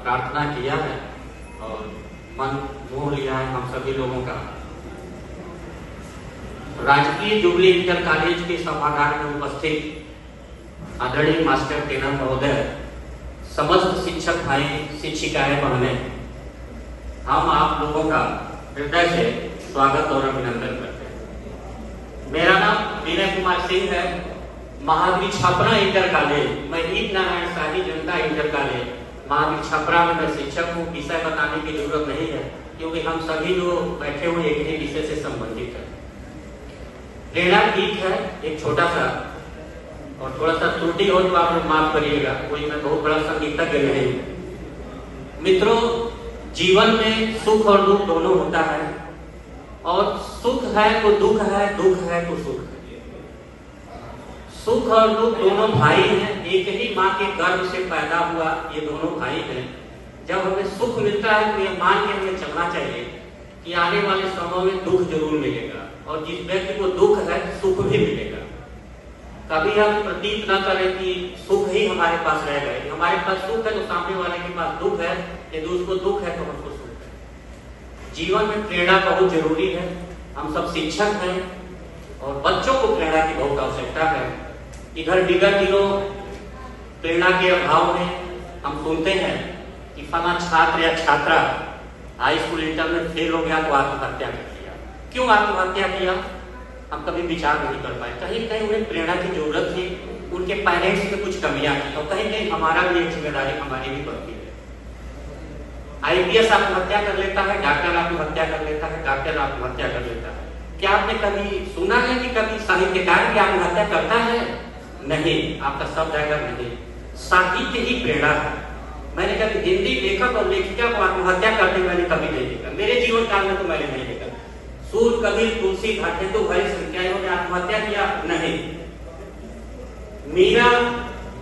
प्रार्थना किया है और मन मोह लिया है हम सभी लोगों का। राजकीय जुबली इंटर कॉलेज के सभागार में उपस्थित आदरणीय मास्टर टेनर महोदय, समस्त शिक्षक भाई शिक्षिकाएं बहनें, हम आप लोगों का हृदय से स्वागत और अभिनंदन करते हैं। मेरा नाम विनय कुमार सिंह है, महावीर छपरा इंटर कॉलेज, मैं ईद नारायण शाही जनता इंटर कॉलेज महावीर छपरा में मैं शिक्षक हूँ। विषय बताने की जरूरत नहीं है क्योंकि हम सभी लोग बैठे हुए एक ही विषय से संबंधित है। प्रेरणा गीत है एक छोटा सा, और थोड़ा सा त्रुटि हो तो आप लोग माफ करिएगा, कोई मैं बहुत बड़ा संगीतज्ञ नहीं हूँ। मित्रों, जीवन में सुख और दुख दोनों होता है, और सुख है तो दुख है, दुख है तो सुख है। सुख और दुख दोनों भाई हैं, एक ही माँ के गर्भ से पैदा हुआ ये दोनों भाई हैं। जब हमें सुख मिलता है तो ये मान के हमें चलना चाहिए कि आने वाले समय में दुख जरूर मिलेगा, और जिस व्यक्ति को दुख है सुख भी मिलेगा। कभी हम प्रतीत न करें कि सुख ही हमारे पास रह गए। हमारे पास सुख है तो सामने वाले के पास दुख है, यदि उसको दुख है तो हमको सुख है। जीवन में प्रेरणा बहुत जरूरी है। हम सब शिक्षक हैं और बच्चों को प्रेरणा की बहुत आवश्यकता है। इधर विगत दिनों प्रेरणा के अभाव में हम सुनते हैं कि फला छात्र या छात्रा हाई स्कूल इंटर में फेल हो गया तो आत्महत्या कर लिया। क्यों आत्महत्या किया हम कभी विचार नहीं कर पाए। कहीं कहीं उन्हें प्रेरणा की जरूरत थी, उनके पेरेंट्स में कुछ कमियां थी, और कहीं कहीं हमारा भी एक जिम्मेदारी हमारी भी बनती है। IPS आत्महत्या कर लेता है, डॉक्टर आत्महत्या कर लेता है, डॉक्टर आत्महत्या कर लेता है। क्या आपने कभी सुना है कि कभी साहित्यकार की आत्महत्या करता है? नहीं, आपका शब्द आएगा नहीं। साहित्य ही प्रेरणा है। मैंने कभी हिंदी लेखक और लेखिका को आत्महत्या करते मैंने कभी नहीं देखा, मेरे जीवन काल में तो मैंने नहीं देखा। सूर, कबीर, तुलसी, तो भरी संख्या इन्होंने आत्महत्या किया नहीं। मीरा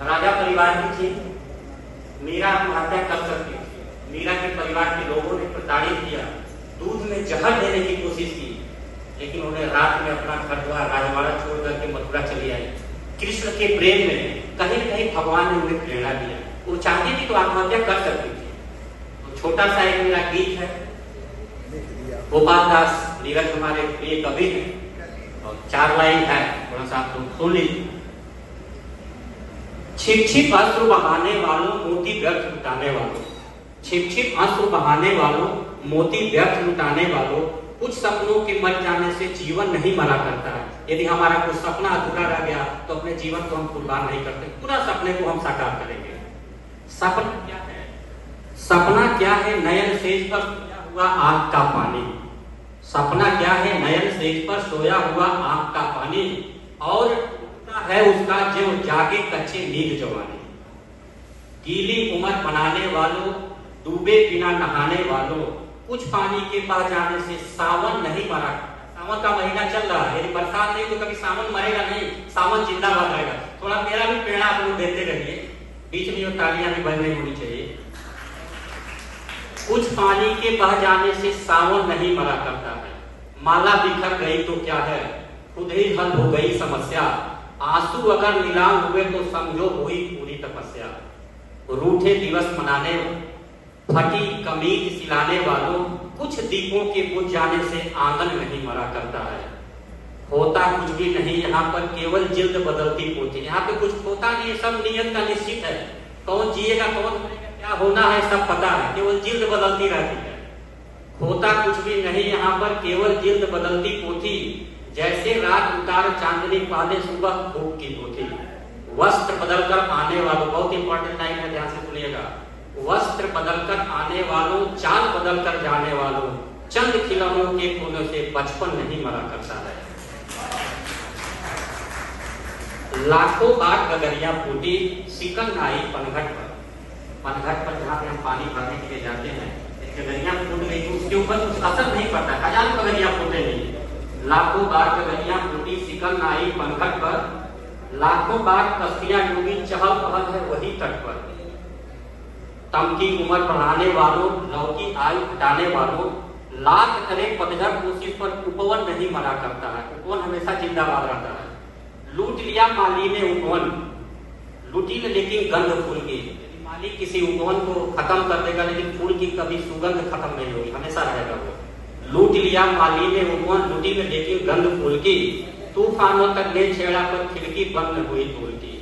राजा परिवार की थी, मीरा आत्महत्या कर सकती थी। मीरा के परिवार के लोगों ने प्रताड़ित किया, दूध में जहर देने की कोशिश की, लेकिन उन्हें रात में अपना घर द्वार राजवाड़ा छोड़ करके मथुरा चली आई। कृष्ण के प्रेम में कहीं न कहीं भगवान ने उन्हें प्रेरणा दिया। वो चाहती थी तो आत्महत्या कर सकती थी। तो छोटा सा एक मेरा गीत है, गोपाल दास नीरज हमारे प्रिय कवि हैं, और 4 लाइन है, थोड़ा सा आप लोग सुन लीजिए। छिप छिप अश्रु बहाने वालों मोती व्यर्थ लुटाने वालों, छिप छिप अश्रु बहाने वालों मोती व्यर्थ लुटाने वालों, कुछ सपनों के मर जाने से जीवन नहीं मरा करता है। यदि हमारा कुछ सपना अधूरा रह गया तो अपने जीवन को हम कुर्बान नहीं करते, पूरा सपने को हम साकार करेंगे। सपना क्या है? सपना क्या है? नयन सेज पर सोया हुआ आग का पानी। सपना क्या है? नयन सेज पर सोया हुआ आग का पानी, और है उसका जो जागे कच्चे नींद जवानी। गीली उम्र बनाने वालों, डूबे बिना नहाने वालों, कुछ पानी के पास जाने से सावन नहीं मरा। सावन का महीना चल रहा है, यदि बरसात नहीं तो कभी सावन मरेगा नहीं, सावन जिंदाबाद रहेगा। थोड़ा मेरा भी प्रेरणा आप लोग देते रहिए, बीच में वो तालियां भी बंद नहीं होनी चाहिए। कुछ पानी के बह जाने से सावन नहीं मरा करता है। माला बिखर गई तो क्या है, खुद ही हल हो गई समस्या। आंसू अगर नीलाम हुए तो समझो हुई पूरी तपस्या। रूठे दिवस मनाने, फटी कमीज सिलाने वालों, कुछ दीपों के बुझ जाने से आंगन नहीं मरा करता है। होता कुछ भी नहीं यहाँ पर, केवल जिल्द बदलती पोती। यहाँ पे कुछ होता नहीं है, सब नियत का निश्चित है। कौन जिएगा कौन मरेगा, क्या होना है सब पता है, केवल जिल्द बदलती रहती है। होता कुछ भी नहीं यहाँ पर, केवल जिल्द बदलती पोथी। जैसे रात उतार चांदनी पाले सुबह धूप की पोथी। वस्त्र बदलकर आने वालों, बहुत इंपॉर्टेंट टाइम है, ध्यान से सुनिएगा। वस्त्र बदलकर आने वालों, चाल बदलकर जाने वालों, चंद खिलौनों के फूलों से बचपन नहीं मरा करता है। लाखों बार गगरिया फूटी, सिकन आई पनघट पर। पनघट पर जहाँ पे हम पानी भरने के लिए जाते हैं, गगरिया फूट गई तो उसके ऊपर कुछ असर नहीं पड़ता, हजारों गगरिया फूटे नहीं। लाखों बार गगरिया फूटी, सिकन आई पनघट पर। लाखों बार कश्तियां डूबी, चहल पहल है वही तट पर। तम की उम्र बढ़ाने वालों, लौकी आयु घटाने वालों, लाख करे पतझड़ कोशिश पर उपवन नहीं मरा करता है। उपवन हमेशा जिंदाबाद रहता है। लूट लिया माली ने उपवन, लूटी लेकिन गंध फूल की। माली किसी उपवन को खत्म कर देगा, लेकिन फूल की कभी सुगंध खत्म नहीं होगी, हमेशा रहेगा वो। लूट लिया माली ने उपवन, लूटी में देखी गंध फूल की, तूफानों तक ले छेड़ा पर खिड़की बंद हुई धूल की।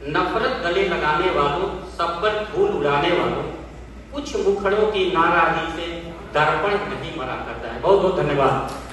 नफरत गले लगाने वालों, सब पर धूल उड़ाने वालों, कुछ मुखड़ों की नाराजगी से दर्पण नहीं मरा करता है। बहुत बहुत धन्यवाद।